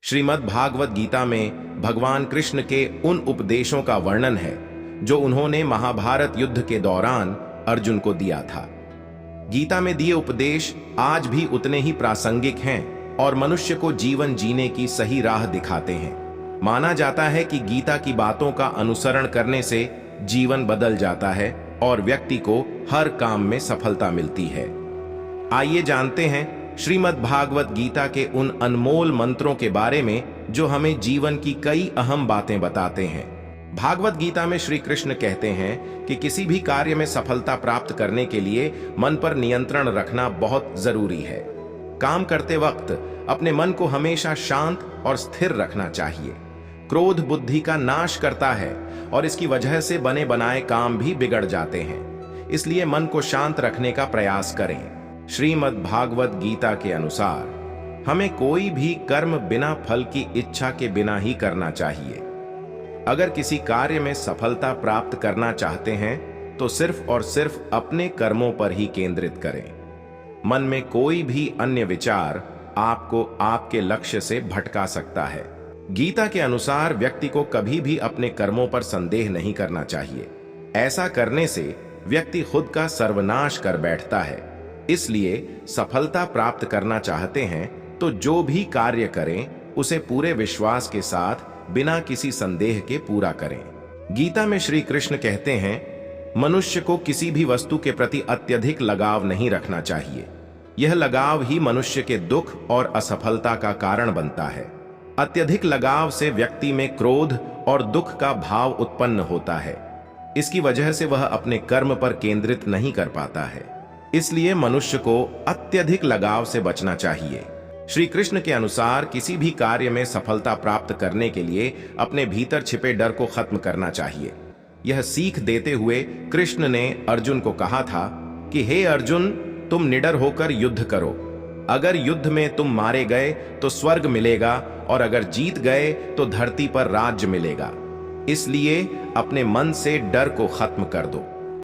श्रीमद् भागवत गीता में भगवान कृष्ण के उन उपदेशों का वर्णन है जो उन्होंने महाभारत युद्ध के दौरान अर्जुन को दिया था। गीता में दिए उपदेश आज भी उतने ही प्रासंगिक हैं और मनुष्य को जीवन जीने की सही राह दिखाते हैं। माना जाता है कि गीता की बातों का अनुसरण करने से जीवन बदल जाता है और व्यक्ति को हर काम में सफलता मिलती है। आइए जानते हैं श्रीमद् भागवत गीता के उन अनमोल मंत्रों के बारे में जो हमें जीवन की कई अहम बातें बताते हैं। भागवत गीता में श्री कृष्ण कहते हैं कि किसी भी कार्य में सफलता प्राप्त करने के लिए मन पर नियंत्रण रखना बहुत जरूरी है। काम करते वक्त अपने मन को हमेशा शांत और स्थिर रखना चाहिए। क्रोध बुद्धि का नाश करता है और इसकी वजह से बने बनाए काम भी बिगड़ जाते हैं। इसलिए मन को शांत रखने का प्रयास करें। श्रीमद् भागवत गीता के अनुसार हमें कोई भी कर्म बिना फल की इच्छा के बिना ही करना चाहिए। अगर किसी कार्य में सफलता प्राप्त करना चाहते हैं तो सिर्फ और सिर्फ अपने कर्मों पर ही केंद्रित करें। मन में कोई भी अन्य विचार आपको आपके लक्ष्य से भटका सकता है। गीता के अनुसार व्यक्ति को कभी भी अपने कर्मों पर संदेह नहीं करना चाहिए। ऐसा करने से व्यक्ति खुद का सर्वनाश कर बैठता है। इसलिए सफलता प्राप्त करना चाहते हैं तो जो भी कार्य करें उसे पूरे विश्वास के साथ बिना किसी संदेह के पूरा करें। गीता में श्री कृष्ण कहते हैं, मनुष्य को किसी भी वस्तु के प्रति अत्यधिक लगाव नहीं रखना चाहिए। यह लगाव ही मनुष्य के दुख और असफलता का कारण बनता है। अत्यधिक लगाव से व्यक्ति में क्रोध और दुख का भाव उत्पन्न होता है। इसकी वजह से वह अपने कर्म पर केंद्रित नहीं कर पाता है। इसलिए मनुष्य को अत्यधिक लगाव से बचना चाहिए। श्री कृष्ण के अनुसार किसी भी कार्य में सफलता प्राप्त करने के लिए अपने भीतर छिपे डर को खत्म करना चाहिए। यह सीख देते हुए कृष्ण ने अर्जुन को कहा था कि हे अर्जुन, तुम निडर होकर युद्ध करो। अगर युद्ध में तुम मारे गए तो स्वर्ग मिलेगा और अगर जीत गए तो धरती पर राज्य मिलेगा। इसलिए अपने मन से डर को खत्म कर दो।